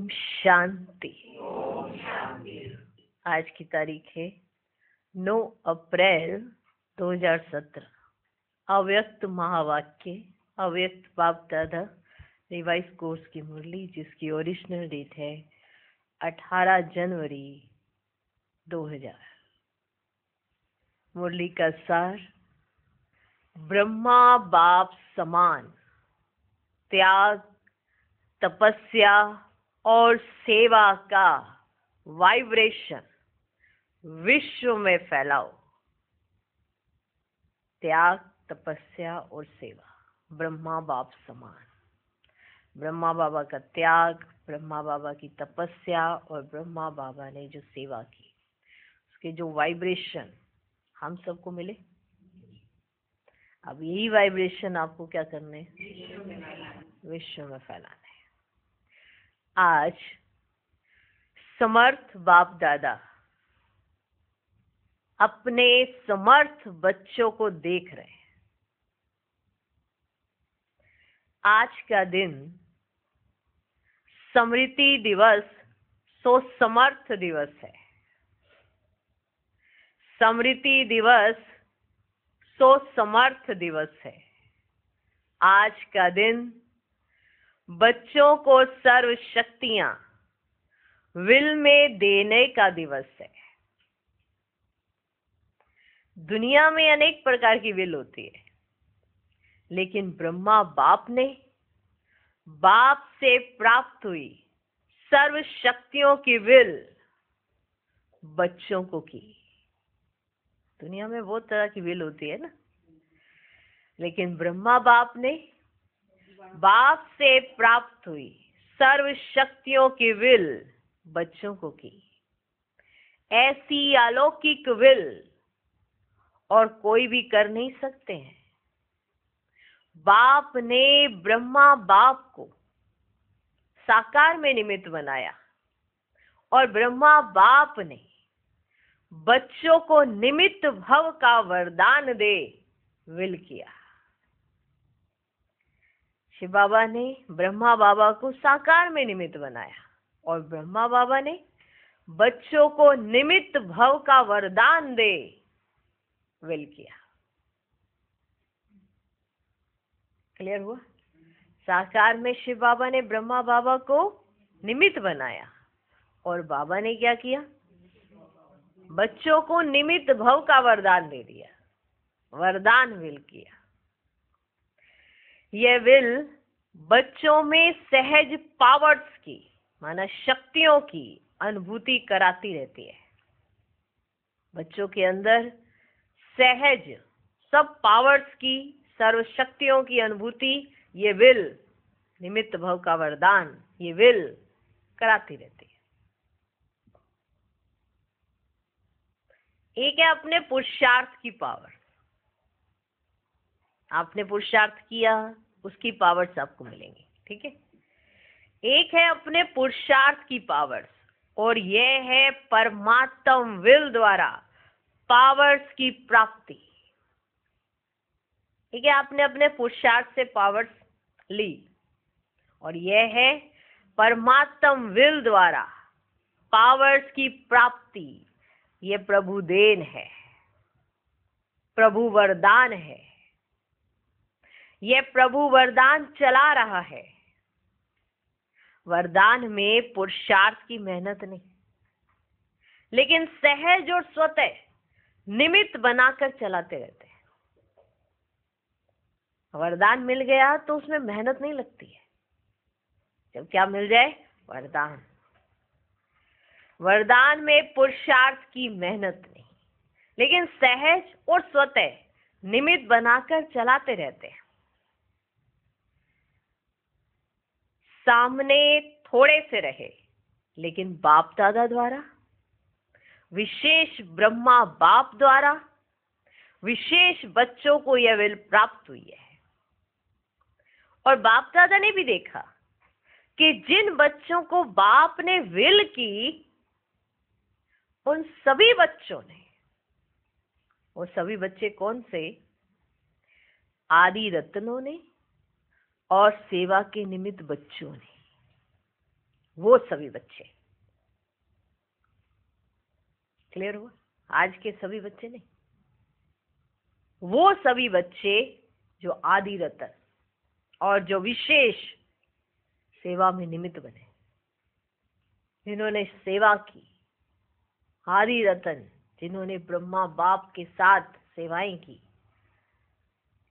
ओम शांति। आज की तारीख है 9 अप्रैल 2017। अव्यक्त महावाक्य, अव्यक्त बाप दादा रिवाइज कोर्स की मुरली, जिसकी ओरिजिनल डेट है 18 जनवरी 2000। मुरली का सार: ब्रह्मा बाप समान त्याग, तपस्या और सेवा का वाइब्रेशन विश्व में फैलाओ। त्याग, तपस्या और सेवा, ब्रह्मा बाप समान। ब्रह्मा बाबा का त्याग, ब्रह्मा बाबा की तपस्या और ब्रह्मा बाबा ने जो सेवा की, उसके जो वाइब्रेशन हम सबको मिले। अब यही वाइब्रेशन आपको क्या करने हैं? विश्व में फैलाना है। आज समर्थ बाप दादा अपने समर्थ बच्चों को देख रहे हैं। आज का दिन स्मृति दिवस सो समर्थ दिवस है। स्मृति दिवस सो समर्थ दिवस है। आज का दिन बच्चों को सर्व शक्तियां विल में देने का दिवस है। दुनिया में अनेक प्रकार की विल होती है, लेकिन ब्रह्मा बाप ने बाप से प्राप्त हुई सर्व शक्तियों की विल बच्चों को की। दुनिया में बहुत तरह की विल होती है ना, लेकिन ब्रह्मा बाप ने बाप से प्राप्त हुई सर्व शक्तियों की विल बच्चों को की। ऐसी अलौकिक विल और कोई भी कर नहीं सकते हैं। बाप ने ब्रह्मा बाप को साकार में निमित्त बनाया और ब्रह्मा बाप ने बच्चों को निमित्त भव का वरदान दे विल किया। शिव बाबा ने ब्रह्मा बाबा को साकार में निमित्त बनाया और ब्रह्मा बाबा ने बच्चों को निमित्त भव का वरदान दे विल किया। क्लियर हुआ? साकार में शिव बाबा ने ब्रह्मा बाबा को निमित्त बनाया और बाबा ने क्या किया? बच्चों को निमित्त भव का वरदान दे दिया, वरदान विल किया। यह विल बच्चों में सहज पावर्स की, माना शक्तियों की अनुभूति कराती रहती है। बच्चों के अंदर सहज सब पावर्स की, सर्व शक्तियों की अनुभूति ये विल, निमित्त भव का वरदान, ये विल कराती रहती है। एक है अपने पुरुषार्थ की पावर। आपने पुरुषार्थ किया, उसकी पावर्स आपको मिलेंगी, ठीक है। एक है अपने पुरुषार्थ की पावर्स, और यह है परमात्म विल द्वारा पावर्स की प्राप्ति। ठीक है, आपने अपने पुरुषार्थ से पावर्स ली और यह है परमात्म विल द्वारा पावर्स की प्राप्ति। ये प्रभु देन है, प्रभु वरदान है। यह प्रभु वरदान चला रहा है। वरदान में पुरुषार्थ की मेहनत नहीं, लेकिन सहज और स्वतः निमित्त बनाकर चलाते रहते हैं। वरदान मिल गया तो उसमें मेहनत नहीं लगती है। जब क्या मिल जाए? वरदान। वरदान में पुरुषार्थ की मेहनत नहीं, लेकिन सहज और स्वतः निमित्त बनाकर चलाते रहते हैं। सामने थोड़े से रहे, लेकिन बाप दादा द्वारा, विशेष ब्रह्मा बाप द्वारा विशेष बच्चों को यह विल प्राप्त हुई है। और बाप दादा ने भी देखा कि जिन बच्चों को बाप ने विल की, उन सभी बच्चों ने, वो सभी बच्चे कौन से? आदि रत्नों ने और सेवा के निमित्त बच्चों ने। वो सभी बच्चे। क्लियर हुआ? आज के सभी बच्चे नहीं, वो सभी बच्चे जो आदि रतन और जो विशेष सेवा में निमित्त बने, जिन्होंने सेवा की, आदि रतन जिन्होंने ब्रह्मा बाप के साथ सेवाएं की,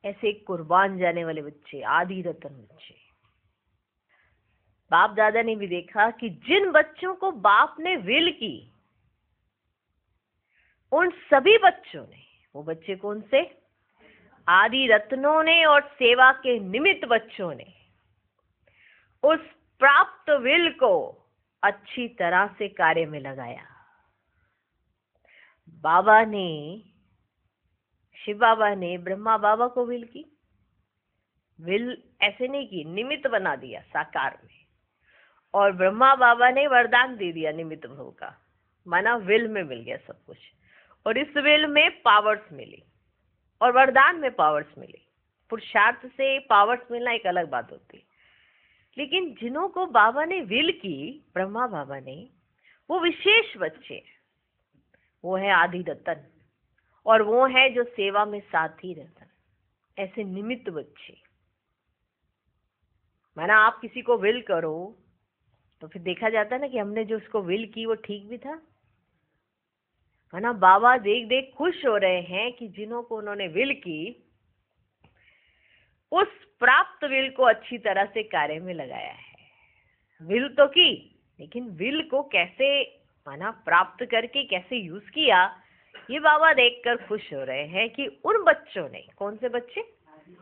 ऐसे कुर्बान जाने वाले बच्चे, आदि रतन बच्चे। बाप दादा ने भी देखा कि जिन बच्चों को बाप ने विल की, उन सभी बच्चों ने, वो बच्चे कौन से? आदि रत्नों ने और सेवा के निमित्त बच्चों ने उस प्राप्त विल को अच्छी तरह से कार्य में लगाया। बाबा ने, शिव बाबा ने ब्रह्मा बाबा को विल की, विल ऐसे नहीं की, निमित्त बना दिया साकार में, और ब्रह्मा बाबा ने वरदान दे दिया निमित्त भव का, माना विल में मिल गया सब कुछ, और इस विल में पावर्स मिली और वरदान में पावर्स मिली। पुरुषार्थ से पावर्स मिलना एक अलग बात होती है, लेकिन जिन्हों को बाबा ने विल की, ब्रह्मा बाबा ने, वो विशेष बच्चे, वो है आदि रतन, और वो है जो सेवा में साथी रतन, ऐसे निमित्त बच्चे। माना आप किसी को विल करो तो फिर देखा जाता है ना कि हमने जो उसको विल की वो ठीक भी था, है ना। बाबा देख देख खुश हो रहे हैं कि जिन्हों को उन्होंने विल की, उस प्राप्त विल को अच्छी तरह से कार्य में लगाया है। विल तो की, लेकिन विल को कैसे, माना प्राप्त करके कैसे यूज किया, ये बाबा देखकर खुश हो रहे हैं कि उन बच्चों ने, कौन से बच्चे?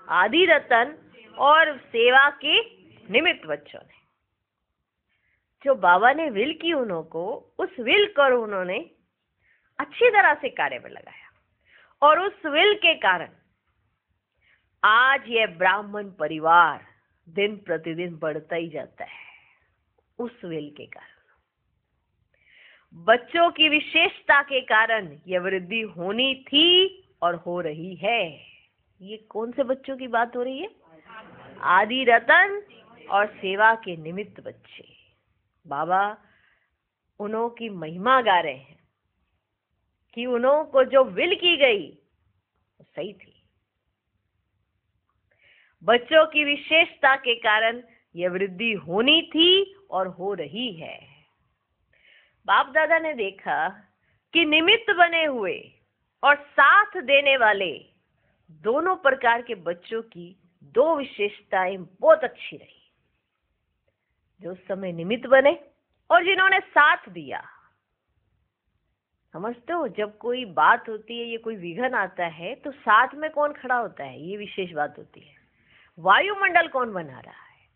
आदि रतन और सेवा के निमित्त बच्चों ने, जो बाबा ने विल की, उन्हों को उस विल को उन्होंने अच्छी तरह से कार्य में लगाया, और उस विल के कारण आज यह ब्राह्मण परिवार दिन प्रतिदिन बढ़ता ही जाता है। उस विल के कारण, बच्चों की विशेषता के कारण यह वृद्धि होनी थी और हो रही है। ये कौन से बच्चों की बात हो रही है? आदि रतन और सेवा के निमित्त बच्चे। बाबा उन्हों की महिमा गा रहे हैं कि उन्हों को जो विल की गई वो सही थी। बच्चों की विशेषता के कारण यह वृद्धि होनी थी और हो रही है। बाप दादा ने देखा कि निमित्त बने हुए और साथ देने वाले दोनों प्रकार के बच्चों की दो विशेषताएं बहुत अच्छी रही। जो उस समय निमित्त बने और जिन्होंने साथ दिया। समझते हो, जब कोई बात होती है, ये कोई विघन आता है, तो साथ में कौन खड़ा होता है, ये विशेष बात होती है। वायुमंडल कौन बना रहा है,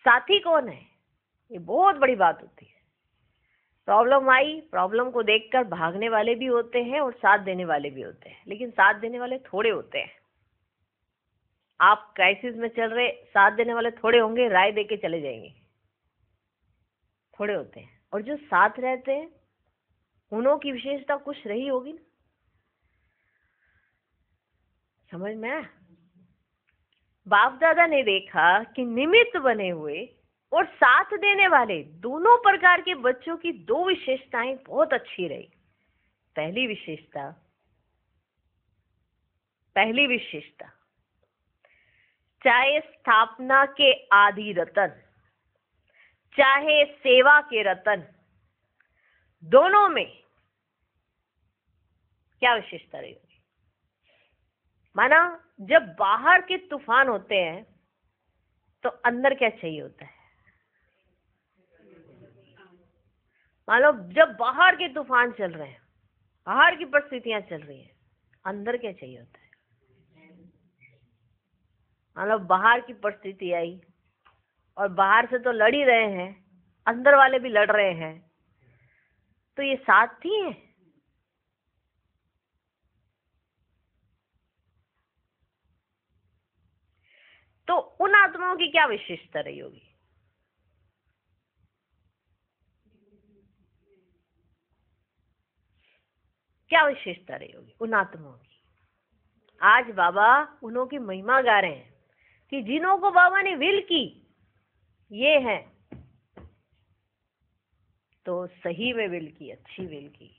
साथी कौन है, ये बहुत बड़ी बात होती है। प्रॉब्लम आई, प्रॉब्लम को देखकर भागने वाले भी होते हैं और साथ देने वाले भी होते हैं, लेकिन साथ देने वाले थोड़े होते हैं। आप क्राइसिस में चल रहे, साथ देने वाले थोड़े होंगे, राय देके चले जाएंगे, थोड़े होते हैं। और जो साथ रहते हैं उन्हों की विशेषता कुछ रही होगी ना, समझ में आया? बाप दादा ने देखा कि निमित्त बने हुए और साथ देने वाले दोनों प्रकार के बच्चों की दो विशेषताएं बहुत अच्छी रही। पहली विशेषता, चाहे स्थापना के आदि रतन, चाहे सेवा के रतन, दोनों में क्या विशेषता रही होगी? माना जब बाहर के तूफान होते हैं तो अंदर क्या चाहिए होता है? मान लो जब बाहर के तूफान चल रहे हैं, बाहर की परिस्थितियां चल रही हैं, अंदर क्या चाहिए होता है? मान लो बाहर की परिस्थिति आई और बाहर से तो लड़ ही रहे हैं, अंदर वाले भी लड़ रहे हैं, तो ये साथ ही है। तो उन आत्माओं की क्या विशेषता रही होगी? क्या विशेषता रही होगी उन आत्माओं की? आज बाबा उन्हों की महिमा गा रहे हैं कि जिन्हों को बाबा ने विल की, ये हैं तो सही में विल की, अच्छी विल की,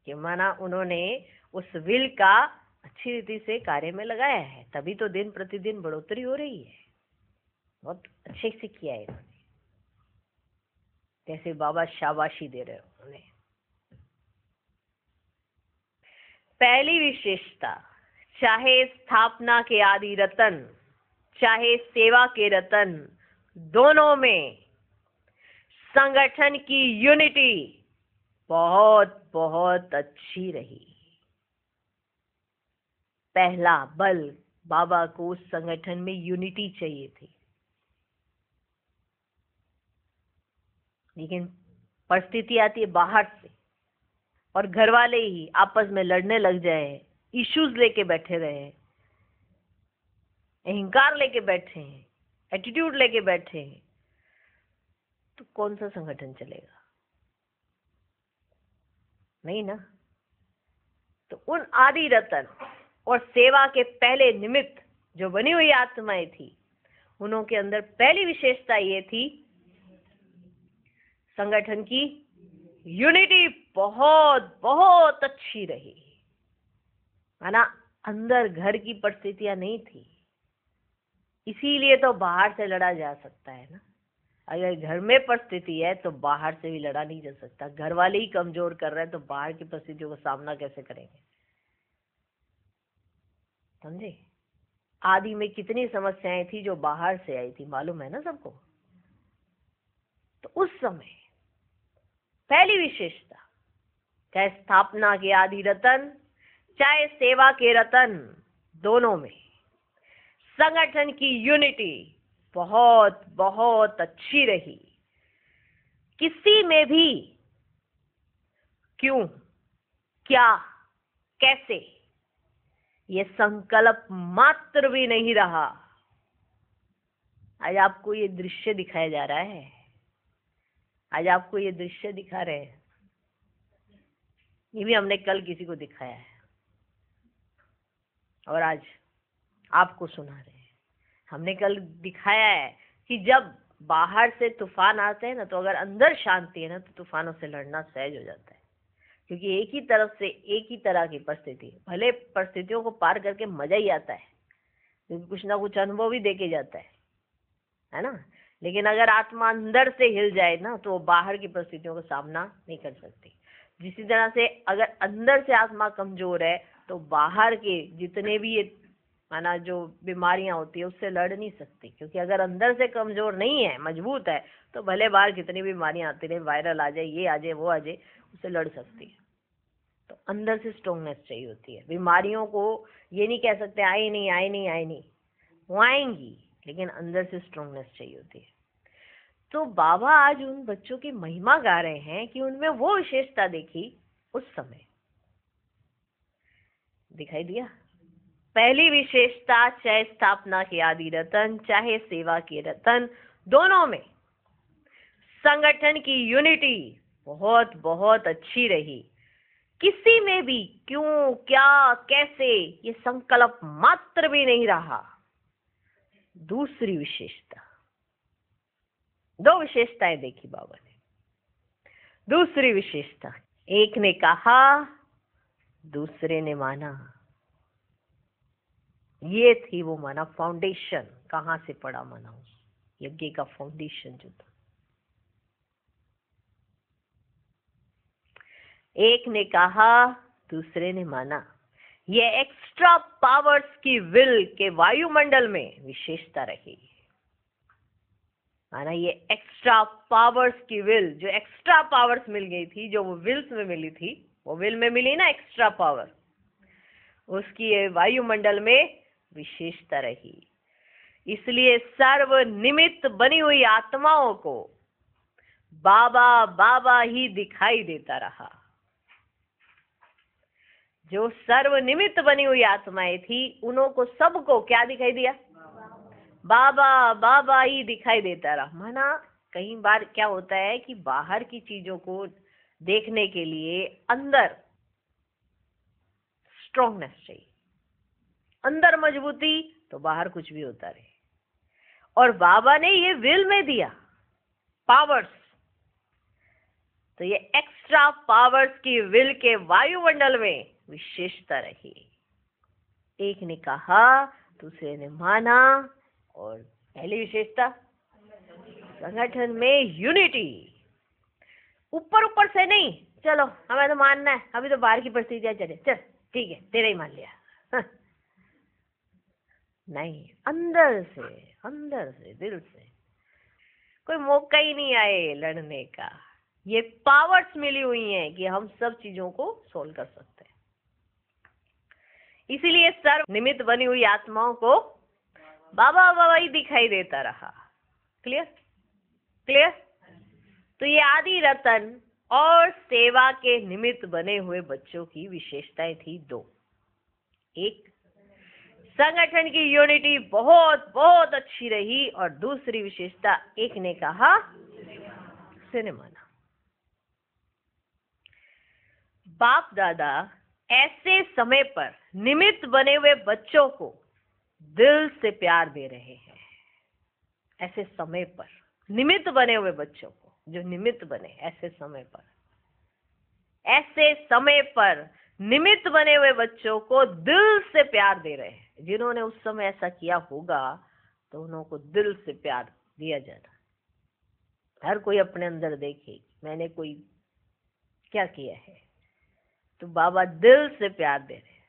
कि माना उन्होंने उस विल का अच्छी रीति से कार्य में लगाया है, तभी तो दिन प्रतिदिन बढ़ोतरी हो रही है। बहुत अच्छे से किया है इन्होंने, जैसे बाबा शाबाशी दे रहे हो उन्हें। पहली विशेषता, चाहे स्थापना के आदि रतन चाहे सेवा के रतन, दोनों में संगठन की यूनिटी बहुत बहुत अच्छी रही। पहला बल, बाबा को उस संगठन में यूनिटी चाहिए थी, लेकिन परिस्थिति आती है बाहर से, और घर वाले ही आपस में लड़ने लग जाए, इश्यूज लेके बैठे रहे, अहंकार लेके बैठे हैं, एटीट्यूड लेके बैठे हैं, तो कौन सा संगठन चलेगा? नहीं ना। तो उन आदि रतन और सेवा के पहले निमित्त जो बनी हुई आत्माएं थी, उन्हों के अंदर पहली विशेषता ये थी, संगठन की यूनिटी बहुत बहुत अच्छी रही। माना अंदर घर की परिस्थितियां नहीं थी, इसीलिए तो बाहर से लड़ा जा सकता है ना। अगर घर में परिस्थिति है तो बाहर से भी लड़ा नहीं जा सकता। घर वाले ही कमजोर कर रहे हैं तो बाहर की परिस्थितियों का सामना कैसे करेंगे? समझे? आदि में कितनी समस्याएं थी जो बाहर से आई थी, मालूम है ना सबको। तो उस समय पहली विशेषता, चाहे स्थापना के आदि रतन चाहे सेवा के रतन, दोनों में संगठन की यूनिटी बहुत बहुत अच्छी रही। किसी में भी क्यों, क्या, कैसे, ये संकल्प मात्र भी नहीं रहा। आज आपको ये दृश्य दिखाया जा रहा है, आज आपको ये दृश्य दिखा रहे हैं, ये भी हमने कल किसी को दिखाया है और आज आपको सुना रहे हैं। हमने कल दिखाया है कि जब बाहर से तूफान आते हैं ना, तो अगर अंदर शांति है ना, तो तूफानों से लड़ना सहज हो जाता है, क्योंकि एक ही तरफ से एक ही तरह की परिस्थिति, भले परिस्थितियों को पार करके मजा ही आता है, क्योंकि कुछ ना कुछ अनुभव ही देके जाता है ना। लेकिन अगर आत्मा अंदर से हिल जाए ना, तो वो बाहर की परिस्थितियों का सामना नहीं कर सकती। जिसी तरह से अगर अंदर से आत्मा कमजोर है, तो बाहर के जितने भी ये माना जो बीमारियां होती है उससे लड़ नहीं सकती, क्योंकि अगर अंदर से कमजोर नहीं है, मजबूत है, तो भले बाहर कितनी बीमारियां आती रहे, वायरल आ जाए, ये आ जाए, वो आ जाए, उससे लड़ सकती है। तो अंदर से स्ट्रॉन्गनेस चाहिए होती है। बीमारियों को ये नहीं कह सकते आई नहीं आई नहीं आई नहीं, वो आएंगी, लेकिन अंदर से स्ट्रॉन्गनेस चाहिए होती है। तो बाबा आज उन बच्चों की महिमा गा रहे हैं कि उनमें वो विशेषता देखी उस समय। दिखाई दिया? पहली विशेषता, चाहे स्थापना के आदि रतन चाहे सेवा के रतन, दोनों में संगठन की यूनिटी बहुत बहुत अच्छी रही। किसी में भी क्यों, क्या, कैसे, ये संकल्प मात्र भी नहीं रहा। दूसरी विशेषता, दो विशेषताएं देखी बाबा ने। दूसरी विशेषता, एक ने कहा दूसरे ने माना। ये थी वो माना फाउंडेशन, कहां से पड़ा माना, उस यज्ञ का फाउंडेशन जो था। एक ने कहा दूसरे ने माना। ये एक्स्ट्रा पावर्स की विल के वायुमंडल में विशेषता रही। माना ये एक्स्ट्रा पावर्स की विल, जो एक्स्ट्रा पावर्स मिल गई थी, जो वो विल्स में मिली थी, वो विल में मिली ना एक्स्ट्रा पावर, उसकी वायुमंडल में विशेषता रही। इसलिए सर्व निमित्त बनी हुई आत्माओं को बाबा बाबा ही दिखाई देता रहा। जो सर्वनिमित्त बनी हुई आत्माएं थी, उन्हों को सबको क्या दिखाई दिया? बाबा बाबा ही दिखाई देता रहा। माना कई बार क्या होता है कि बाहर की चीजों को देखने के लिए अंदर स्ट्रॉन्गनेस चाहिए, अंदर मजबूती, तो बाहर कुछ भी होता रहे। और बाबा ने ये विल में दिया पावर्स, तो ये एक्स्ट्रा पावर्स की विल के वायुमंडल में विशेषता रही। एक ने कहा, दूसरे ने माना, और पहली विशेषता संगठन में यूनिटी। ऊपर ऊपर से नहीं, चलो हमें तो मानना है, अभी तो बाहर की परिस्थितियां चले, चल ठीक है तेरा ही मान लिया। नहीं, अंदर से दिल से। कोई मौका ही नहीं आए लड़ने का। ये पावर्स मिली हुई हैं कि हम सब चीजों को सोल्व कर सकते हैं। इसीलिए सर्व निमित्त बनी हुई आत्माओं को बाबा बाबा ही दिखाई देता रहा। क्लियर? तो ये आदि रतन और सेवा के निमित्त बने हुए बच्चों की विशेषताएं थी दो। एक, संगठन की यूनिटी बहुत बहुत अच्छी रही, और दूसरी विशेषता, एक ने कहा, दूसरे ने माना। बाप दादा ऐसे समय पर निमित्त बने हुए बच्चों को दिल से प्यार दे रहे हैं। ऐसे समय पर निमित्त बने हुए बच्चों को, जो निमित्त बने ऐसे समय पर निमित्त बने हुए बच्चों को दिल से प्यार दे रहे हैं। जिन्होंने उस समय ऐसा किया होगा तो उनको दिल से प्यार दिया जाता। हर कोई अपने अंदर देखे मैंने कोई क्या किया है, तो बाबा दिल से प्यार दे रहे हैं।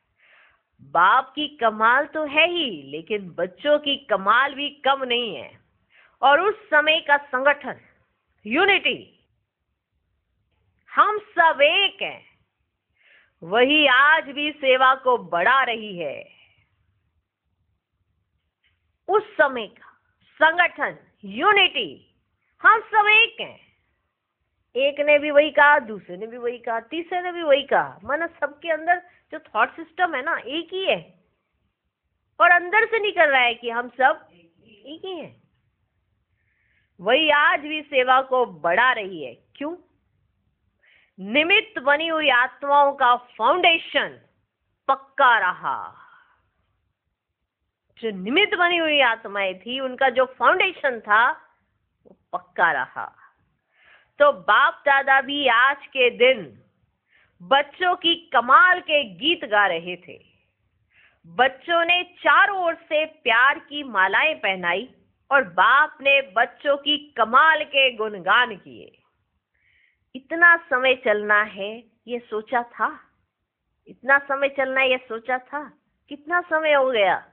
बाप की कमाल तो है ही, लेकिन बच्चों की कमाल भी कम नहीं है। और उस समय का संगठन, यूनिटी, हम सब एक हैं, वही आज भी सेवा को बढ़ा रही है। उस समय का संगठन, यूनिटी, हम सब एक हैं। एक ने भी वही कहा, दूसरे ने भी वही कहा, तीसरे ने भी वही कहा। माना सबके अंदर जो थॉट सिस्टम है ना, एक ही है, और अंदर से निकल रहा है कि हम सब एक ही हैं। वही आज भी सेवा को बढ़ा रही है। क्यों? निमित्त बनी हुई आत्माओं का फाउंडेशन पक्का रहा। जो निमित्त बनी हुई आत्माएं थी, उनका जो फाउंडेशन था वो पक्का रहा। तो बाप दादा भी आज के दिन बच्चों की कमाल के गीत गा रहे थे। बच्चों ने चारों ओर से प्यार की मालाएं पहनाई, और बाप ने बच्चों की कमाल के गुणगान किए। इतना समय चलना है ये सोचा था? इतना समय चलना है ये सोचा था? कितना समय हो गया?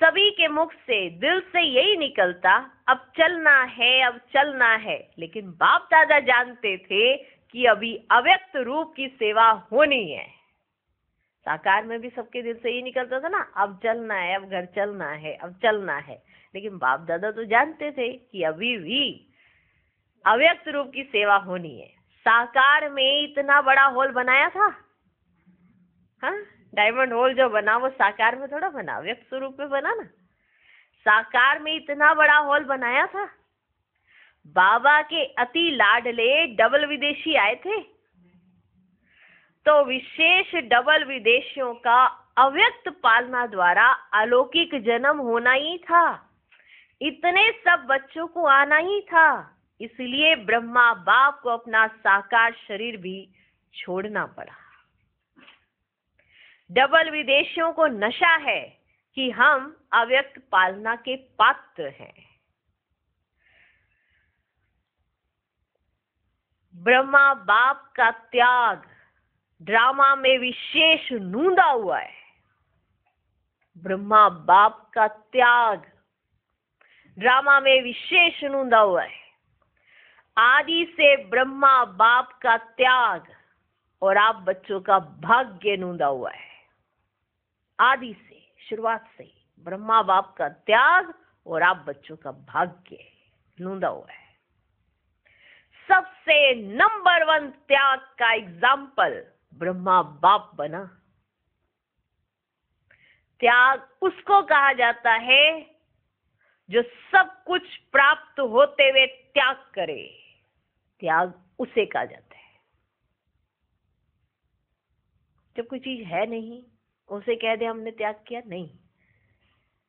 सभी के मुख से, दिल से यही निकलता, अब चलना है, अब चलना है। लेकिन बाप दादा जानते थे कि अभी अव्यक्त रूप की सेवा होनी है। साकार में भी सबके दिल से यही निकलता था ना, अब चलना है, अब घर चलना है, अब चलना है। लेकिन बाप दादा तो जानते थे कि अभी भी अव्यक्त रूप की सेवा होनी है। साकार में इतना बड़ा हॉल बनाया था, हाँ, डायमंड हॉल जो बना वो साकार में थोड़ा बना, व्यक्त स्वरूप में बना ना। साकार में इतना बड़ा हॉल बनाया था। बाबा के अति लाडले डबल विदेशी आए थे, तो विशेष डबल विदेशियों का अव्यक्त पालना द्वारा अलौकिक जन्म होना ही था। इतने सब बच्चों को आना ही था। इसलिए ब्रह्मा बाप को अपना साकार शरीर भी छोड़ना पड़ा। डबल विदेशियों को नशा है कि हम अव्यक्त पालना के पात्र हैं। ब्रह्मा बाप का त्याग ड्रामा में विशेष नूंदा हुआ है। ब्रह्मा बाप का त्याग ड्रामा में विशेष नूंदा हुआ है। आदि से ब्रह्मा बाप का त्याग और आप बच्चों का भाग्य नूंदा हुआ है। आदि से, शुरुआत से ब्रह्मा बाप का त्याग और आप बच्चों का भाग्य नूंदा हुआ है। सबसे नंबर 1 त्याग का एग्जाम्पल ब्रह्मा बाप बना। त्याग उसको कहा जाता है जो सब कुछ प्राप्त होते हुए त्याग करे। त्याग उसे कहा जाता है। जब कोई चीज है नहीं, उसे कह दे हमने त्याग किया, नहीं।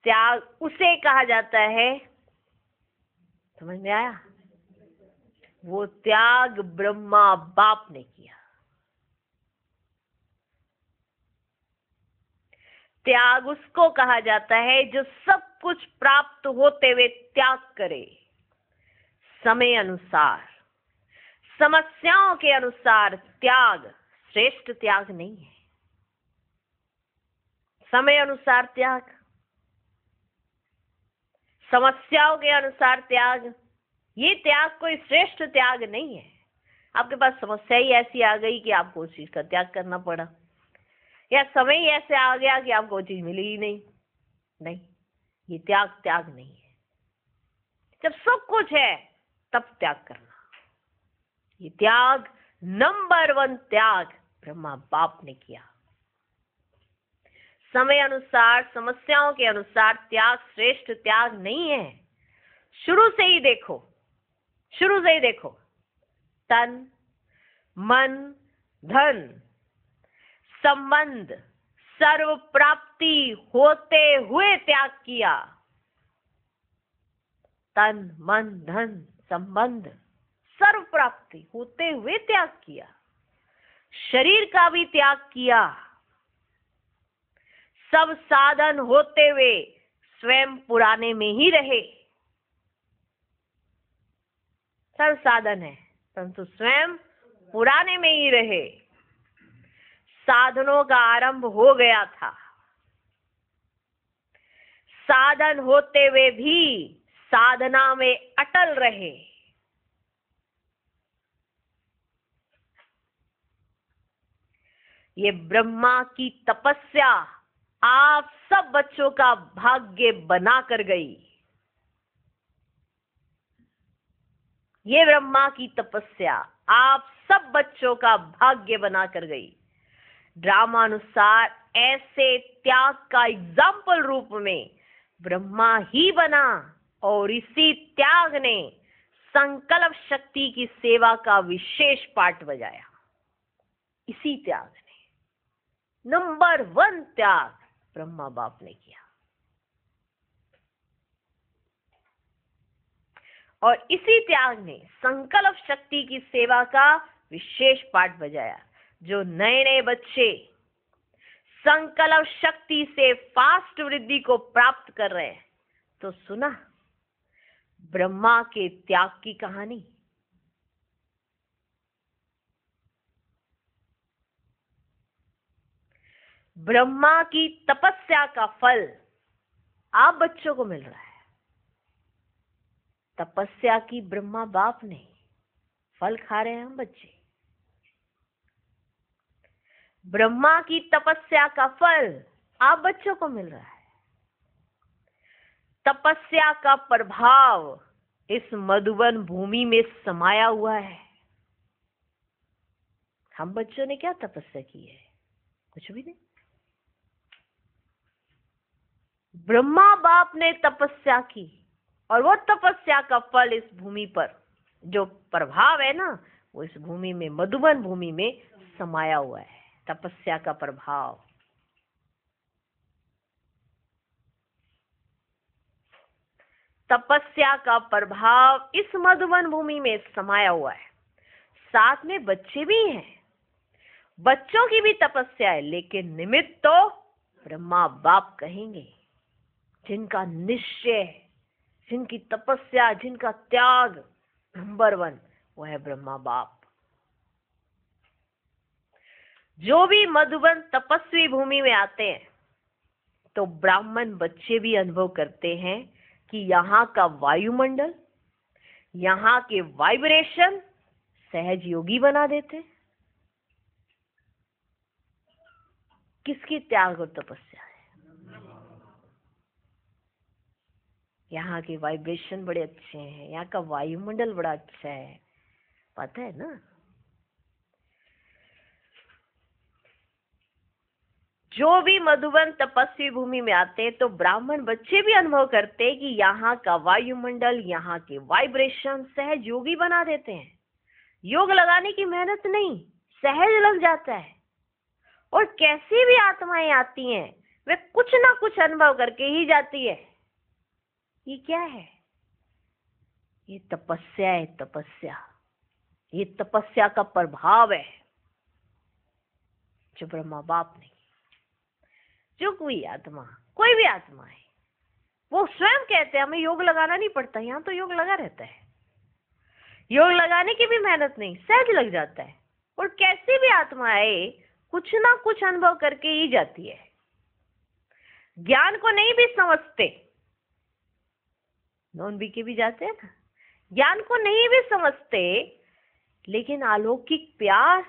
त्याग उसे कहा जाता है, समझ में आया? वो त्याग ब्रह्मा बाप ने किया। त्याग उसको कहा जाता है जो सब कुछ प्राप्त होते हुए त्याग करे, समय अनुसार, समस्याओं के अनुसार। त्याग श्रेष्ठ त्याग नहीं है। समय अनुसार त्याग, समस्याओं के अनुसार त्याग, ये त्याग कोई श्रेष्ठ त्याग नहीं है। आपके पास समस्या ही ऐसी आ गई कि आपको उस चीज का त्याग करना पड़ा, या समय ही ऐसे आ गया कि आपको वो चीज मिली ही नहीं। नहीं, ये त्याग नहीं है। जब सब कुछ है तब त्याग करना। ये त्याग नंबर 1 त्याग ब्रह्मा बाप ने किया। समय अनुसार, समस्याओं के अनुसार त्याग श्रेष्ठ त्याग नहीं है। शुरू से ही देखो, तन, मन, धन, संबंध, सर्व प्राप्ति होते हुए त्याग किया। तन, मन, धन, संबंध, सर्व प्राप्ति होते हुए त्याग किया। शरीर का भी त्याग किया। सब साधन होते हुए स्वयं पुराने में ही रहे। सब साधन है परंतु स्वयं पुराने में ही रहे। साधनों का आरंभ हो गया था। साधन होते हुए भी साधना में अटल रहे। ये ब्रह्मा की तपस्या आप सब बच्चों का भाग्य बना कर गई। ये ब्रह्मा की तपस्या आप सब बच्चों का भाग्य बना कर गई। ड्रामानुसार ऐसे त्याग का एग्जाम्पल रूप में ब्रह्मा ही बना और इसी त्याग ने संकल्प शक्ति की सेवा का विशेष पाठ बजाया। इसी त्याग ने नंबर 1 त्याग ब्रह्मा बाप ने किया और इसी त्याग ने संकल्प शक्ति की सेवा का विशेष पाठ बजाया। जो नए नए बच्चे संकल्प शक्ति से फास्ट वृद्धि को प्राप्त कर रहे हैं, तो सुना ब्रह्मा के त्याग की कहानी। ब्रह्मा की तपस्या का फल आप बच्चों को मिल रहा है। तपस्या की ब्रह्मा बाप ने, फल खा रहे हैं हम बच्चे। ब्रह्मा की तपस्या का फल आप बच्चों को मिल रहा है। तपस्या का प्रभाव इस मधुबन भूमि में समाया हुआ है। हम बच्चों ने क्या तपस्या की है? कुछ भी नहीं। ब्रह्मा बाप ने तपस्या की और वो तपस्या का फल इस भूमि पर जो प्रभाव है ना, वो इस भूमि में, मधुबन भूमि में समाया हुआ है। तपस्या का प्रभाव, तपस्या का प्रभाव इस मधुबन भूमि में समाया हुआ है। साथ में बच्चे भी हैं, बच्चों की भी तपस्या है, लेकिन निमित्त तो ब्रह्मा बाप कहेंगे। जिनका निश्चय, जिनकी तपस्या, जिनका त्याग नंबर 1, वो है ब्रह्मा बाप। जो भी मधुबन तपस्वी भूमि में आते हैं तो ब्राह्मण बच्चे भी अनुभव करते हैं कि यहाँ का वायुमंडल, यहाँ के वाइब्रेशन सहज योगी बना देते। किसकी त्याग और तपस्या है? यहाँ के वाइब्रेशन बड़े अच्छे हैं, यहाँ का वायुमंडल बड़ा अच्छा है, पता है ना। जो भी मधुबन तपस्वी भूमि में आते हैं तो ब्राह्मण बच्चे भी अनुभव करते हैं कि यहाँ का वायुमंडल, यहाँ के वाइब्रेशन सहज योगी बना देते हैं। योग लगाने की मेहनत नहीं, सहज लग जाता है। और कैसी भी आत्माएं आती हैं, वे कुछ ना कुछ अनुभव करके ही जाती है। ये क्या है? ये तपस्या है, तपस्या। ये तपस्या का प्रभाव है जो ब्रह्मा बाप ने। जो कोई भी आत्मा है, वो स्वयं कहते हैं हमें योग लगाना नहीं पड़ता। यहाँ तो योग लगा रहता है, योग लगाने की भी मेहनत नहीं, सहज लग जाता है। और कैसी भी आत्मा है कुछ ना कुछ अनुभव करके ही जाती है। ज्ञान को नहीं भी समझते, नॉन बी के भी जाते हैं ना, ज्ञान को नहीं भी समझते, लेकिन अलौकिक प्यार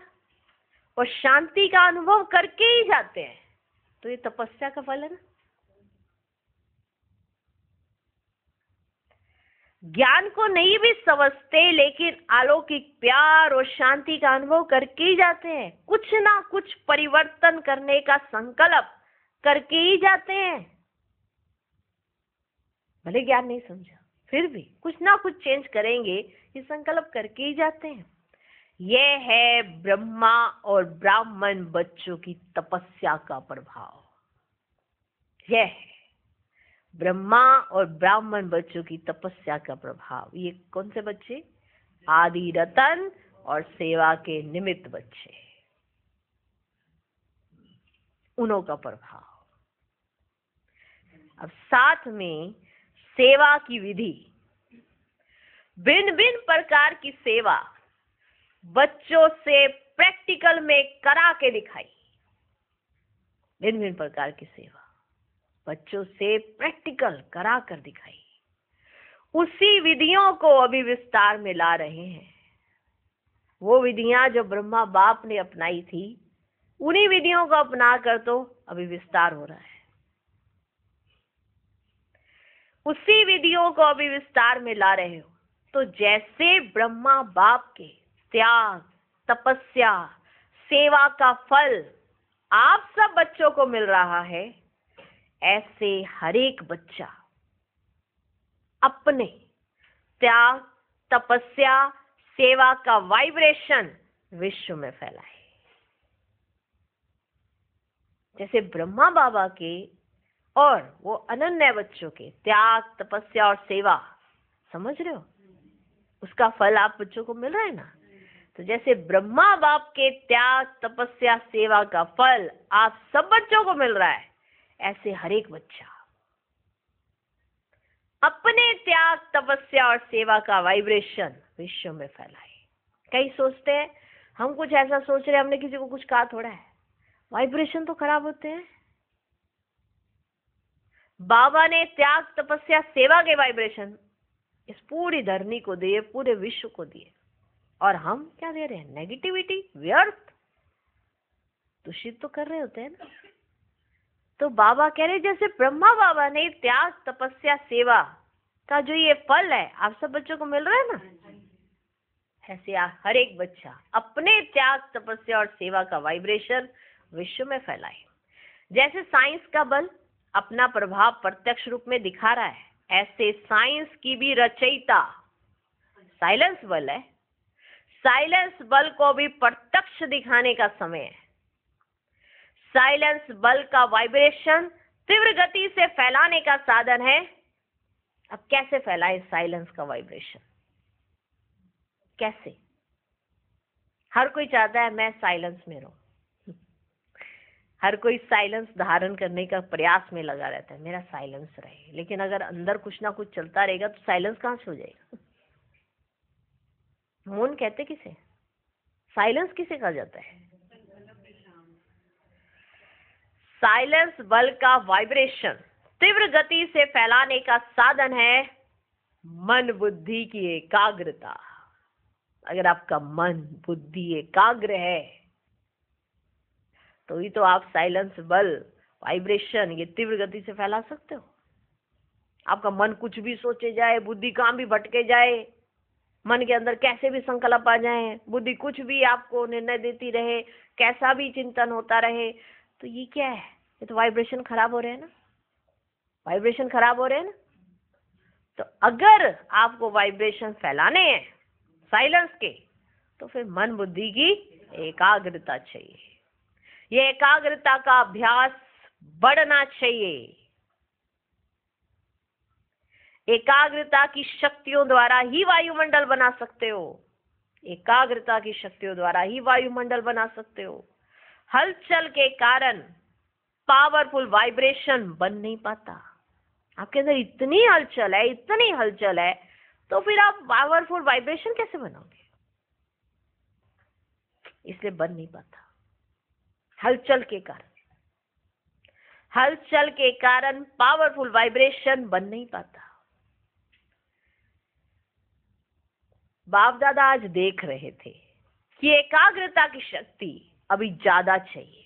और शांति का अनुभव करके ही जाते हैं। तो ये तपस्या का फल है ना। ज्ञान को नहीं भी समझते, लेकिन अलौकिक प्यार और शांति का अनुभव करके ही जाते हैं। कुछ ना कुछ परिवर्तन करने का संकल्प करके ही जाते हैं। भले ज्ञान नहीं समझा, फिर भी कुछ ना कुछ चेंज करेंगे, ये संकल्प करके ही जाते हैं। यह है ब्रह्मा और ब्राह्मण बच्चों की तपस्या का प्रभाव। यह है ब्रह्मा और ब्राह्मण बच्चों की तपस्या का प्रभाव। ये कौन से बच्चे? आदि रतन और सेवा के निमित्त बच्चे, उन्हों का प्रभाव। अब साथ में सेवा की विधि, भिन्न भिन्न प्रकार की सेवा बच्चों से प्रैक्टिकल में करा के दिखाई। भिन्न भिन्न प्रकार की सेवा बच्चों से प्रैक्टिकल करा कर दिखाई। उसी विधियों को अभी विस्तार में ला रहे हैं। वो विधियां जो ब्रह्मा बाप ने अपनाई थी, उन्हीं विधियों को अपना कर तो अभी विस्तार हो रहा है। उसी विधियों को अभी विस्तार में ला रहे हो। तो जैसे ब्रह्मा बाप के त्याग, तपस्या, सेवा का फल आप सब बच्चों को मिल रहा है, ऐसे हर एक बच्चा अपने त्याग, तपस्या, सेवा का वाइब्रेशन विश्व में फैलाए। जैसे ब्रह्मा बाबा के और वो अनन्य बच्चों के त्याग, तपस्या और सेवा, समझ रहे हो, उसका फल आप बच्चों को मिल रहा है ना। तो जैसे ब्रह्मा बाप के त्याग, तपस्या, सेवा का फल आप सब बच्चों को मिल रहा है, ऐसे हर एक बच्चा अपने त्याग, तपस्या और सेवा का वाइब्रेशन विश्व में फैलाए। कई सोचते हैं हम कुछ ऐसा सोच रहे हैं, हमने किसी को कुछ कहा थोड़ा है, वाइब्रेशन तो खराब होते हैं। बाबा ने त्याग, तपस्या, सेवा के वाइब्रेशन इस पूरी धरनी को दिए, पूरे विश्व को दिए, और हम क्या दे रहे हैं? नेगेटिविटी, व्यर्थ, दूषित तो कर रहे होते हैं ना। तो बाबा कह रहे जैसे ब्रह्मा बाबा ने त्याग, तपस्या, सेवा का जो ये फल है आप सब बच्चों को मिल रहा है ना, ऐसे हर एक बच्चा अपने त्याग, तपस्या और सेवा का वाइब्रेशन विश्व में फैलाए। जैसे साइंस का बल अपना प्रभाव प्रत्यक्ष रूप में दिखा रहा है, ऐसे साइंस की भी रचयिता साइलेंस बल है। साइलेंस बल को भी प्रत्यक्ष दिखाने का समय है। साइलेंस बल का वाइब्रेशन तीव्र गति से फैलाने का साधन है। अब कैसे फैलाए साइलेंस का वाइब्रेशन? कैसे? हर कोई चाहता है मैं साइलेंस में रहूं, हर कोई साइलेंस धारण करने का प्रयास में लगा रहता है, मेरा साइलेंस रहे। लेकिन अगर अंदर कुछ ना कुछ चलता रहेगा तो साइलेंस कहां से हो जाएगा? मौन कहते किसे? साइलेंस किसे कहा जाता है? साइलेंस बल का वाइब्रेशन तीव्र गति से फैलाने का साधन है मन बुद्धि की एकाग्रता। अगर आपका मन बुद्धि एकाग्र है तो ही तो आप साइलेंस बल वाइब्रेशन ये तीव्र गति से फैला सकते हो। आपका मन कुछ भी सोचे जाए, बुद्धि कहां भी भटके जाए, मन के अंदर कैसे भी संकल्प आ जाए, बुद्धि कुछ भी आपको निर्णय देती रहे, कैसा भी चिंतन होता रहे, तो ये क्या है? ये तो वाइब्रेशन खराब हो रहे हैं ना, वाइब्रेशन खराब हो रहे हैं ना। तो अगर आपको वाइब्रेशन फैलाने हैं साइलेंस के, तो फिर मन बुद्धि की एकाग्रता चाहिए। ये एकाग्रता का अभ्यास बढ़ना चाहिए। एकाग्रता की शक्तियों द्वारा ही वायुमंडल बना सकते हो। एकाग्रता की शक्तियों द्वारा ही वायुमंडल बना सकते हो। हलचल के कारण पावरफुल वाइब्रेशन बन नहीं पाता। आपके अंदर इतनी हलचल है, इतनी हलचल है, तो फिर आप पावरफुल वाइब्रेशन कैसे बनाओगे? इसलिए बन नहीं पाता। हलचल के कारण पावरफुल वाइब्रेशन बन नहीं पाता। बाप दादा आज देख रहे थे कि एकाग्रता की शक्ति अभी ज्यादा चाहिए।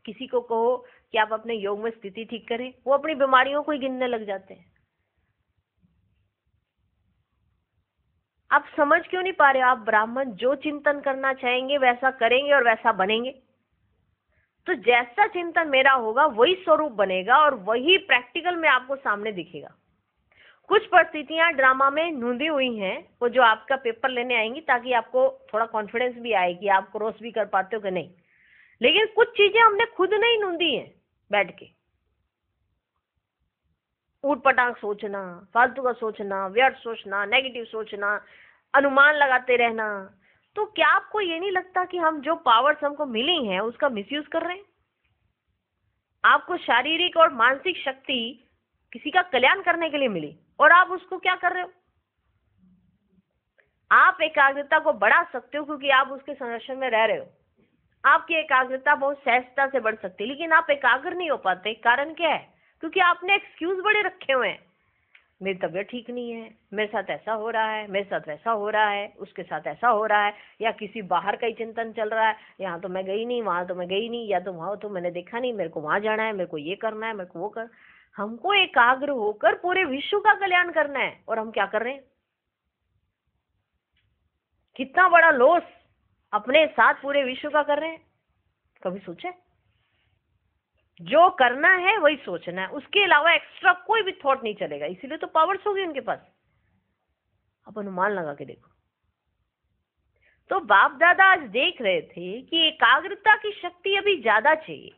किसी को कहो कि आप अपने योग में स्थिति ठीक करें, वो अपनी बीमारियों को ही गिनने लग जाते हैं। आप समझ क्यों नहीं पा रहे हो? आप ब्राह्मण जो चिंतन करना चाहेंगे वैसा करेंगे और वैसा बनेंगे। तो जैसा चिंतन मेरा होगा वही स्वरूप बनेगा और वही प्रैक्टिकल में आपको सामने दिखेगा। कुछ परिस्थितियां ड्रामा में नूंदी हुई हैं, वो जो आपका पेपर लेने आएंगी ताकि आपको थोड़ा कॉन्फिडेंस भी आए कि आप क्रॉस भी कर पाते हो कि नहीं। लेकिन कुछ चीजें हमने खुद नहीं नूंदी हैं बैठ के। ऊट पटांग सोचना, फालतू का सोचना, व्यर्थ सोचना, नेगेटिव सोचना, अनुमान लगाते रहना। तो क्या आपको ये नहीं लगता कि हम जो पावर्स हमको मिली हैं उसका मिसयूज कर रहे हैं? आपको शारीरिक और मानसिक शक्ति किसी का कल्याण करने के लिए मिली और आप उसको क्या कर रहे हो? आप एकाग्रता को बढ़ा सकते हो क्योंकि आप उसके संरक्षण में रह रहे हो। आपकी एकाग्रता बहुत सहजता से बढ़ सकती है, लेकिन आप एकाग्र नहीं हो पाते। कारण क्या है? क्योंकि आपने एक्सक्यूज बड़े रखे हुए हैं। मेरी तबीयत ठीक नहीं है, मेरे साथ ऐसा हो रहा है, मेरे साथ वैसा हो रहा है, उसके साथ ऐसा हो रहा है, या किसी बाहर का ही चिंतन चल रहा है। यहाँ तो मैं गई नहीं, वहां तो मैं गई नहीं, या तो वहां तो मैंने देखा नहीं, मेरे को वहां जाना है, मेरे को ये करना है, मेरे को वो कर। हमको एकाग्र होकर पूरे विश्व का कल्याण करना है और हम क्या कर रहे हैं? कितना बड़ा लॉस अपने साथ पूरे विश्व का कर रहे हैं। कभी सोचे? जो करना है वही सोचना है, उसके अलावा एक्स्ट्रा कोई भी थॉट नहीं चलेगा। इसीलिए तो पावर्स होगी उनके पास। आप अनुमान लगा के देखो। तो बाप दादा आज देख रहे थे कि एकाग्रता की शक्ति अभी ज्यादा चाहिए।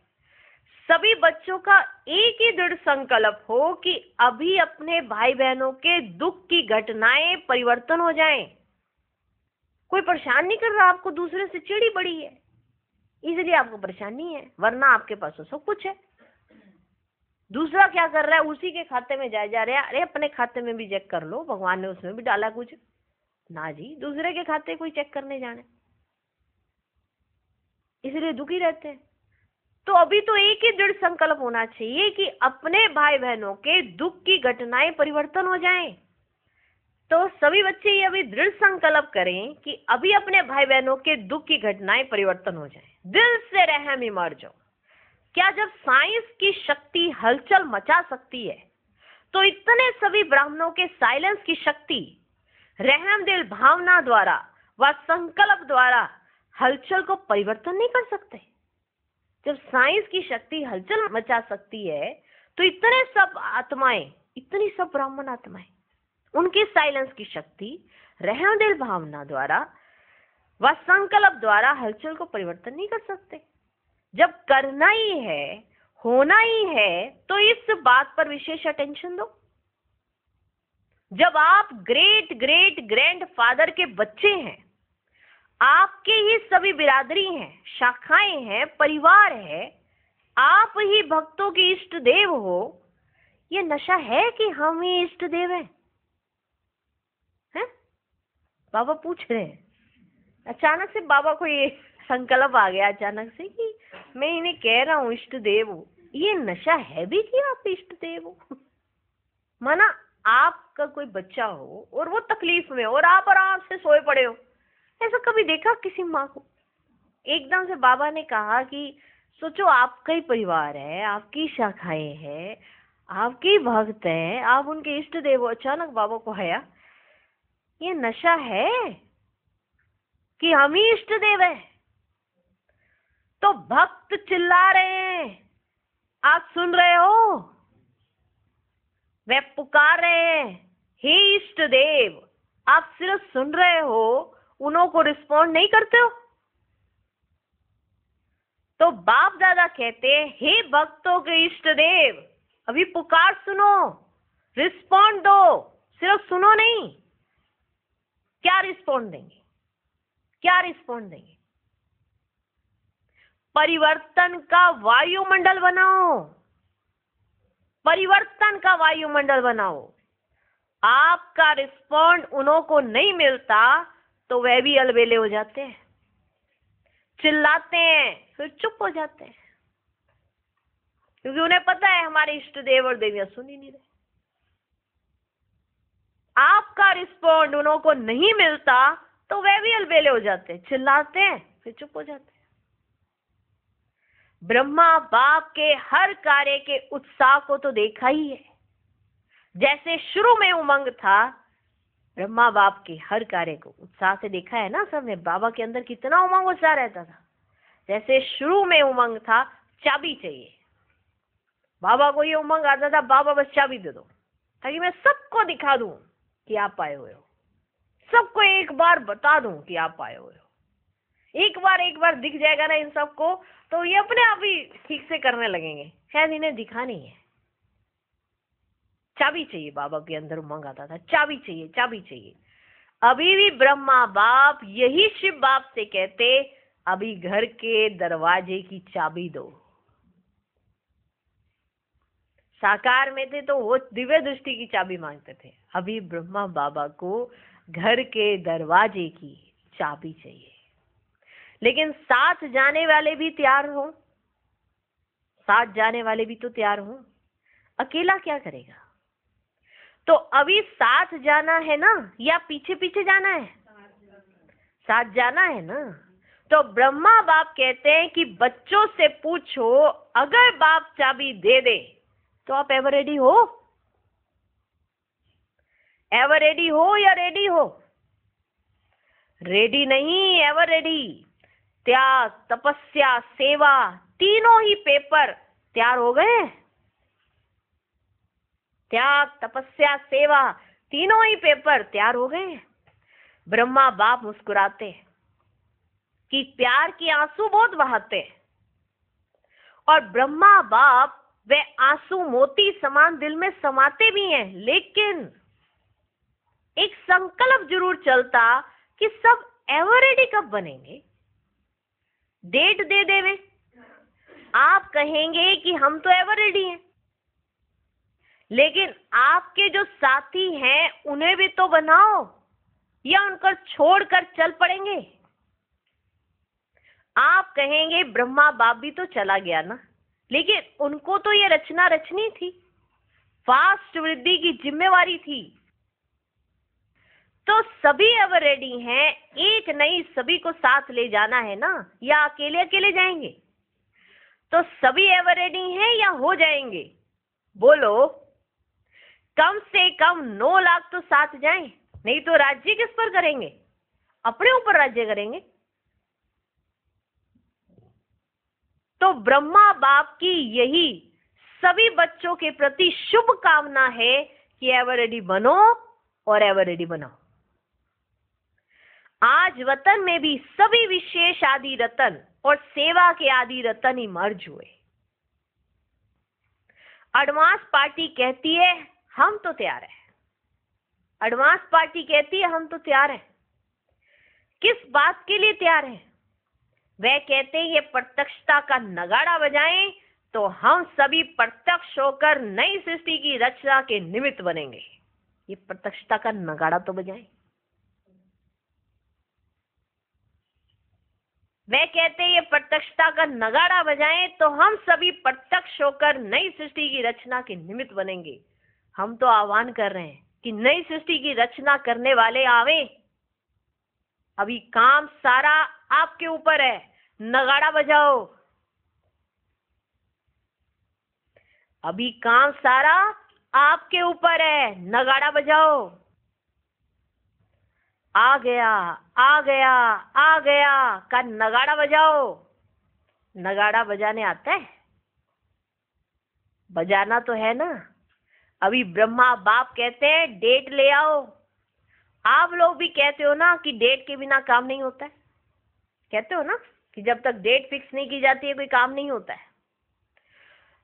सभी बच्चों का एक ही दृढ़ संकल्प हो कि अभी अपने भाई बहनों के दुख की घटनाएं परिवर्तन हो जाएं। कोई परेशान नहीं कर रहा आपको, दूसरे से चिड़ी बड़ी है इसलिए आपको परेशानी है, वरना आपके पास तो सब कुछ है। दूसरा क्या कर रहा है? उसी के खाते में जा रहे हैं। अरे अपने खाते में भी चेक कर लो, भगवान ने उसमें भी डाला कुछ ना जी। दूसरे के खाते कोई चेक करने जाने, इसलिए दुखी रहते हैं। तो अभी तो एक ही दृढ़ संकल्प होना चाहिए कि अपने भाई बहनों के दुख की घटनाएं परिवर्तन हो जाएं। तो सभी बच्चे ये अभी दृढ़ संकल्प करें कि अभी अपने भाई बहनों के दुख की घटनाएं परिवर्तन हो जाएं। दिल से रहम इमर्ज हो। क्या जब साइंस की शक्ति हलचल मचा सकती है, तो इतने सभी ब्राह्मणों के साइलेंस की शक्ति रहम दिल भावना द्वारा व संकल्प द्वारा हलचल को परिवर्तन नहीं कर सकते? जब साइंस की शक्ति हलचल मचा सकती है, तो इतने सब आत्माएं, इतनी सब ब्राह्मण आत्माएं, उनकी साइलेंस की शक्ति रहम दिल भावना द्वारा व संकल्प द्वारा हलचल को परिवर्तन नहीं कर सकते। जब करना ही है, होना ही है, तो इस बात पर विशेष अटेंशन दो। जब आप ग्रेट ग्रेट ग्रैंड फादर के बच्चे हैं, आपके ही सभी बिरादरी हैं, शाखाएं हैं, परिवार है, आप ही भक्तों के इष्ट देव हो। ये नशा है कि हम ही इष्ट देव हैं? बाबा पूछ रहे हैं। अचानक से बाबा को ये संकल्प आ गया अचानक से कि मैं इन्हें कह रहा हूँ इष्ट देव हो। ये नशा है भी कि आप इष्ट देव हो? माना आपका कोई बच्चा हो और वो तकलीफ में और आप आराम से सोए पड़े हो। ऐसा कभी देखा किसी माँ को? एकदम से बाबा ने कहा कि सोचो आपका ही परिवार है, आपकी शाखाएं हैं, आपके भक्त हैं, आप उनके इष्ट देव हो। अचानक बाबा को आया ये नशा है कि हम ही इष्ट देव है? तो भक्त चिल्ला रहे हैं, आप सुन रहे हो? वे पुकार रहे हैं हे इष्ट देव। आप सिर्फ सुन रहे हो, उन्हों को रिस्पॉन्ड नहीं करते हो। तो बाप दादा कहते हैं हे भक्तों के इष्ट देव, अभी पुकार सुनो, रिस्पॉन्ड दो, सिर्फ सुनो नहीं। क्या रिस्पॉन्ड देंगे? क्या रिस्पॉन्ड देंगे? परिवर्तन का वायुमंडल बनाओ, परिवर्तन का वायुमंडल बनाओ। आपका रिस्पॉन्ड उन्हों को नहीं मिलता तो वह भी अलबेले हो जाते हैं, चिल्लाते हैं, फिर चुप हो जाते हैं, क्योंकि उन्हें पता है हमारे इष्ट देव और देवियां सुन ही नहीं रहे। आपका रिस्पॉन्ड उन्हों को नहीं मिलता तो वह भी अलबेले हो जाते हैं, चिल्लाते हैं, फिर चुप हो जाते हैं। ब्रह्मा बाप के हर कार्य के उत्साह को तो देखा ही है। जैसे शुरू में उमंग था, ब्रह्मा बाप के हर कार्य को उत्साह से देखा है ना सबने। बाबा के अंदर कितना उमंग उत्साह रहता था। जैसे शुरू में उमंग था, चाबी चाहिए, बाबा को ये उमंग आता था, बाबा बस चाबी दे दो ताकि मैं सबको दिखा दूं कि आप आए हुए हो, सबको एक बार बता दूं कि आप आए हुए हो। एक बार दिख जाएगा ना इन सबको तो ये अपने आप ही ठीक से करने लगेंगे, शायद इन्हें दिखा नहीं है। चाबी चाहिए, बाबा के अंदर उमंग आता था, चाबी चाहिए, चाबी चाहिए। अभी भी ब्रह्मा बाप यही शिव बाप से कहते, अभी घर के दरवाजे की चाबी दो। साकार में थे तो वो दिव्य दृष्टि की चाबी मांगते थे, अभी ब्रह्मा बाबा को घर के दरवाजे की चाबी चाहिए। लेकिन साथ जाने वाले भी तैयार हो, साथ जाने वाले भी तो तैयार हो। अकेला क्या करेगा? तो अभी साथ जाना है ना या पीछे पीछे जाना है? साथ जाना है ना। तो ब्रह्मा बाप कहते हैं कि बच्चों से पूछो, अगर बाप चाबी दे दे तो आप एवर रेडी हो? एवर रेडी हो या रेडी हो? रेडी नहीं, एवर रेडी। त्याग, तपस्या, सेवा, तीनों ही पेपर तैयार हो गए। त्याग, तपस्या, सेवा, तीनों ही पेपर तैयार हो गए। ब्रह्मा बाप मुस्कुराते कि प्यार के आंसू बहुत बहाते, और ब्रह्मा बाप वे आंसू मोती समान दिल में समाते भी हैं। लेकिन एक संकल्प जरूर चलता कि सब एवर रेडी कब बनेंगे। डेट दे देवे, आप कहेंगे कि हम तो एवर रेडी हैं, लेकिन आपके जो साथी हैं उन्हें भी तो बनाओ, या उनको छोड़कर चल पड़ेंगे। आप कहेंगे ब्रह्मा बाप भी तो चला गया ना, लेकिन उनको तो ये रचना रचनी थी, फास्ट वृद्धि की जिम्मेवारी थी। तो सभी एवर रेडी हैं, एक नहीं सभी को साथ ले जाना है ना, या अकेले अकेले जाएंगे? तो सभी एवर रेडी हैं या हो जाएंगे? बोलो। कम से कम 9 लाख तो साथ जाएं, नहीं तो राज्य किस पर करेंगे? अपने ऊपर राज्य करेंगे। तो ब्रह्मा बाप की यही सभी बच्चों के प्रति शुभ कामना है कि एवर रेडी बनो और एवर रेडी बनाओ। आज वतन में भी सभी विशेष आदि रतन और सेवा के आदि रतन ही मर्ज हुए। एडवांस पार्टी कहती है हम तो तैयार हैं, एडवांस पार्टी कहती है हम तो तैयार हैं। किस बात के लिए तैयार हैं? वह कहते हैं ये प्रत्यक्षता का नगाड़ा बजाएं तो हम सभी प्रत्यक्ष होकर नई सृष्टि की रचना के निमित्त बनेंगे। ये प्रत्यक्षता का नगाड़ा तो बजाएं। वह कहते हैं ये प्रत्यक्षता का नगाड़ा बजाएं तो हम सभी प्रत्यक्ष होकर नई सृष्टि की रचना के निमित्त बनेंगे। हम तो आह्वान कर रहे हैं कि नई सृष्टि की रचना करने वाले आवे। अभी काम सारा आपके ऊपर है, नगाड़ा बजाओ। अभी काम सारा आपके ऊपर है, नगाड़ा बजाओ। आ गया आ गया आ गया का नगाड़ा बजाओ। नगाड़ा बजाने आता है? बजाना तो है ना। अभी ब्रह्मा बाप कहते हैं डेट ले आओ। आप लोग भी कहते हो ना कि डेट के बिना काम नहीं होता है, कहते हो ना कि जब तक डेट फिक्स नहीं की जाती है कोई काम नहीं होता है।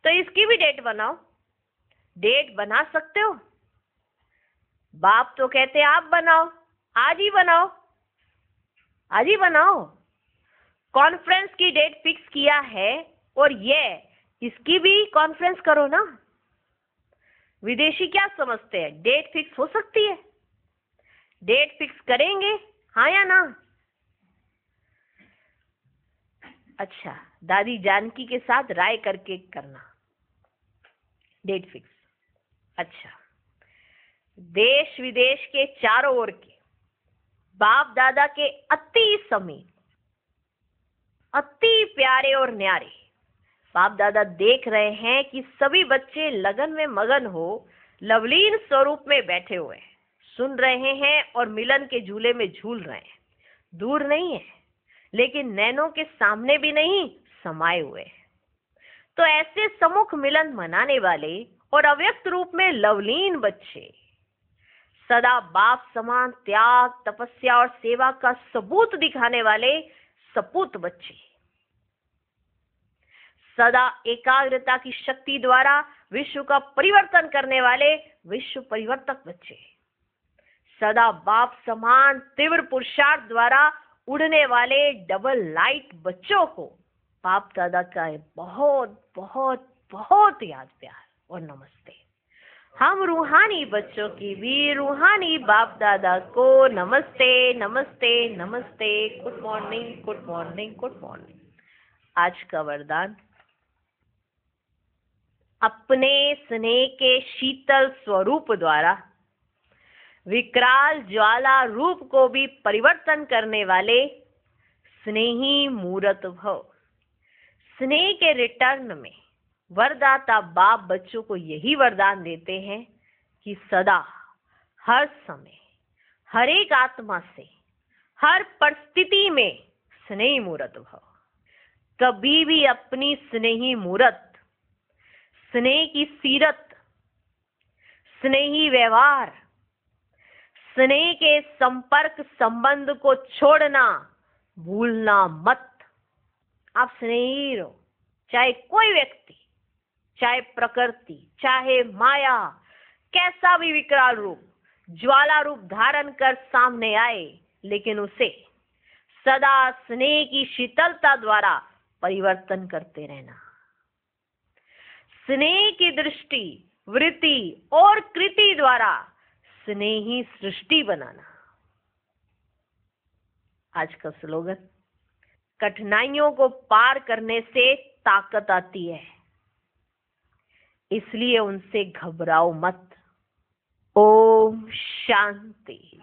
तो इसकी भी डेट बनाओ। डेट बना सकते हो? बाप तो कहते आप बनाओ, आज ही बनाओ, आज ही बनाओ। कॉन्फ्रेंस की डेट फिक्स किया है और इसकी भी कॉन्फ्रेंस करो ना। विदेशी क्या समझते हैं, डेट फिक्स हो सकती है? डेट फिक्स करेंगे, हाँ या ना? अच्छा, दादी जानकी के साथ राय करके करना डेट फिक्स। अच्छा, देश विदेश के चारों ओर के बाप दादा के अति समीप, अति प्यारे और न्यारे बाप दादा देख रहे हैं कि सभी बच्चे लगन में मगन हो लवलीन स्वरूप में बैठे हुए हैं, सुन रहे हैं और मिलन के झूले में झूल रहे हैं। दूर नहीं है, लेकिन नैनों के सामने भी नहीं, समाये हुए हैं। तो ऐसे सम्मुख मिलन मनाने वाले और अव्यक्त रूप में लवलीन बच्चे, सदा बाप समान त्याग, तपस्या और सेवा का सबूत दिखाने वाले सपूत बच्चे, सदा एकाग्रता की शक्ति द्वारा विश्व का परिवर्तन करने वाले विश्व परिवर्तक बच्चे, सदा बाप समान तीव्र पुरुषार्थ द्वारा उड़ने वाले डबल लाइट बच्चों को बाप दादा का बहुत बहुत बहुत याद प्यार और नमस्ते। हम रूहानी बच्चों की भी रूहानी बाप दादा को नमस्ते नमस्ते नमस्ते। Good morning, good morning, good morning. आज का वरदान, अपने स्नेह के शीतल स्वरूप द्वारा विकराल ज्वाला रूप को भी परिवर्तन करने वाले स्नेही मूर्त भव। स्नेह के रिटर्न में वरदाता बाप बच्चों को यही वरदान देते हैं कि सदा, हर समय, हर एक आत्मा से, हर परिस्थिति में स्नेही मूर्त भव। कभी भी अपनी स्नेही मूर्त, स्नेह की सीरत, स्नेही व्यवहार, स्नेह के संपर्क संबंध को छोड़ना भूलना मत। आप स्नेही रहो, चाहे कोई व्यक्ति, चाहे प्रकृति, चाहे माया, कैसा भी विकराल रूप, ज्वाला रूप धारण कर सामने आए, लेकिन उसे सदा स्नेह की शीतलता द्वारा परिवर्तन करते रहना। स्नेह की दृष्टि, वृत्ति और कृति द्वारा स्नेही सृष्टि बनाना। आज का स्लोगन, कठिनाइयों को पार करने से ताकत आती है, इसलिए उनसे घबराओ मत। ओम शांति।